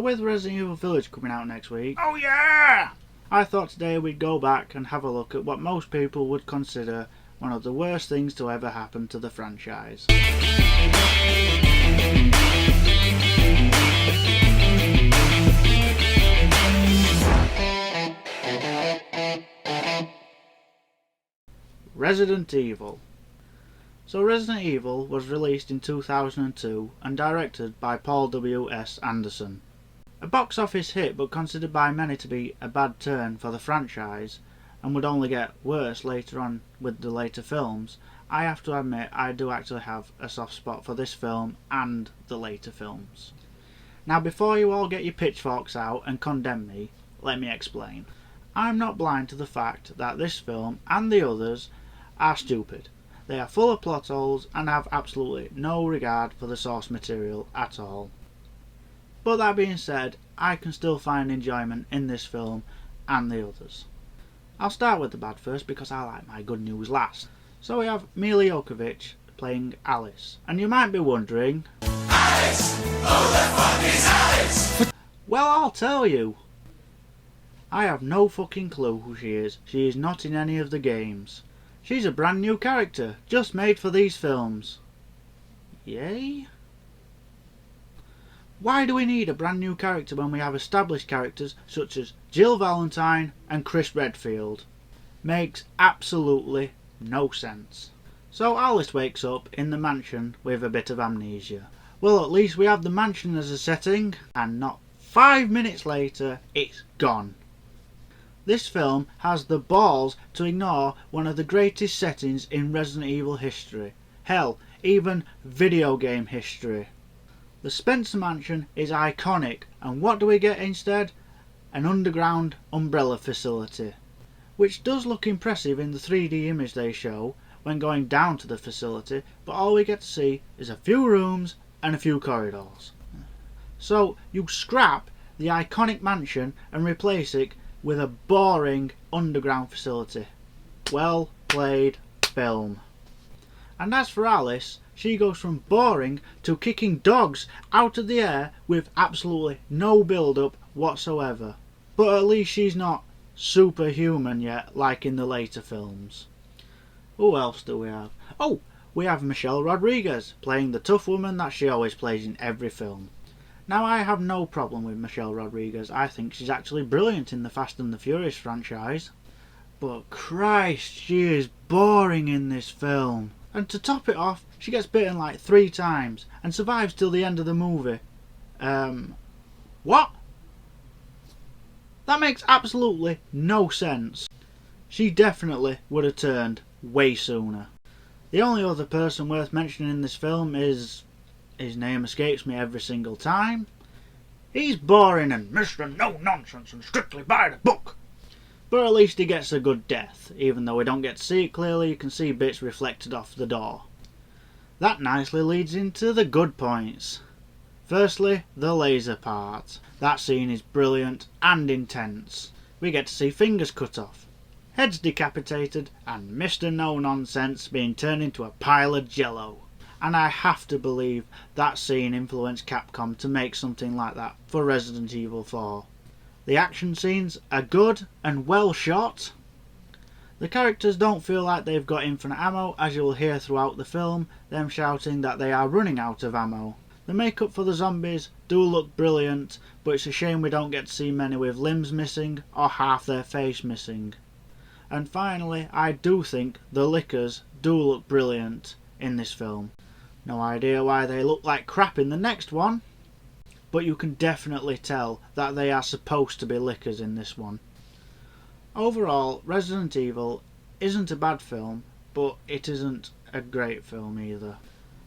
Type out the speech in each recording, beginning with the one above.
with Resident Evil Village coming out next week, Oh yeah! I thought today we'd go back and have a look at what most people would consider one of the worst things to ever happen to the franchise. Resident Evil. So Resident Evil was released in 2002 and directed by Paul W.S. Anderson. A box office hit, but considered by many to be a bad turn for the franchise and would only get worse later on with the later films, I have to admit I do actually have a soft spot for this film and the later films. Now before you all get your pitchforks out and condemn me, let me explain. I'm not blind to the fact that this film and the others are stupid. They are full of plot holes and have absolutely no regard for the source material at all. But that being said, I can still find enjoyment in this film and the others. I'll start with the bad first because I like my good news last. So we have Milla Jovovich playing Alice. And you might be wondering, Alice! Who the fuck is Alice? Well, I'll tell you. I have no fucking clue who she is. She is not in any of the games. She's a brand new character, just made for these films. Yay? Why do we need a brand new character when we have established characters such as Jill Valentine and Chris Redfield? Makes absolutely no sense. So Alice wakes up in the mansion with a bit of amnesia. Well, at least we have the mansion as a setting, and not 5 minutes later it's gone. This film has the balls to ignore one of the greatest settings in Resident Evil history. Hell, even video game history. The Spencer Mansion is iconic, and what do we get instead? An underground umbrella facility. Which does look impressive in the 3D image they show when going down to the facility, but all we get to see is a few rooms and a few corridors. So you scrap the iconic mansion and replace it with a boring underground facility. Well played, film. And as for Alice, she goes from boring to kicking dogs out of the air with absolutely no build-up whatsoever. But at least she's not superhuman yet, like in the later films. Who else do we have? Oh, we have Michelle Rodriguez playing the tough woman that she always plays in every film. Now, I have no problem with Michelle Rodriguez. I think she's actually brilliant in the Fast and the Furious franchise. But Christ, she is boring in this film. And to top it off, she gets bitten like 3 times and survives till the end of the movie. What? That makes absolutely no sense. She definitely would have turned way sooner. The only other person worth mentioning in this film is... his name escapes me every single time. He's boring and Mr. No Nonsense and strictly by the book. But at least he gets a good death. Even though we don't get to see it clearly, you can see bits reflected off the door. That nicely leads into the good points. Firstly, the laser part. That scene is brilliant and intense. We get to see fingers cut off, heads decapitated, and Mr. No Nonsense being turned into a pile of jello. And I have to believe that scene influenced Capcom to make something like that for Resident Evil 4. The action scenes are good and well shot. The characters don't feel like they've got infinite ammo, as you will hear throughout the film, them shouting that they are running out of ammo. The makeup for the zombies do look brilliant, but it's a shame we don't get to see many with limbs missing or half their face missing. And finally, I do think the lickers do look brilliant in this film. No idea why they look like crap in the next one, but you can definitely tell that they are supposed to be lickers in this one. Overall, Resident Evil isn't a bad film, but it isn't a great film either.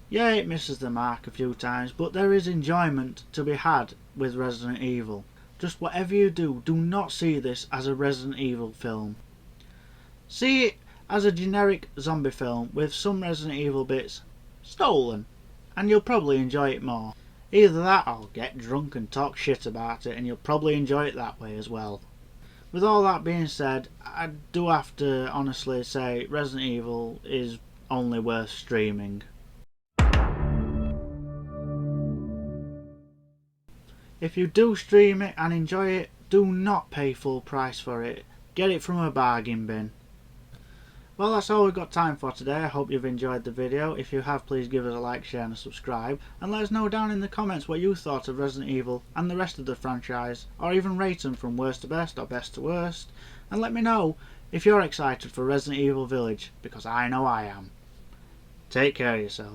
Yeah, it misses the mark a few times, but there is enjoyment to be had with Resident Evil. Just whatever you do, do not see this as a Resident Evil film. See it as a generic zombie film with some Resident Evil bits stolen, and you'll probably enjoy it more. Either that or get drunk and talk shit about it, and you'll probably enjoy it that way as well. With all that being said, I do have to honestly say Resident Evil is only worth streaming. If you do stream it and enjoy it, do not pay full price for it. Get it from a bargain bin. Well, that's all we've got time for today. I hope you've enjoyed the video. If you have, please give us a like, share and a subscribe. And let us know down in the comments what you thought of Resident Evil and the rest of the franchise. Or even rate them from worst to best or best to worst. And let me know if you're excited for Resident Evil Village, because I know I am. Take care of yourself.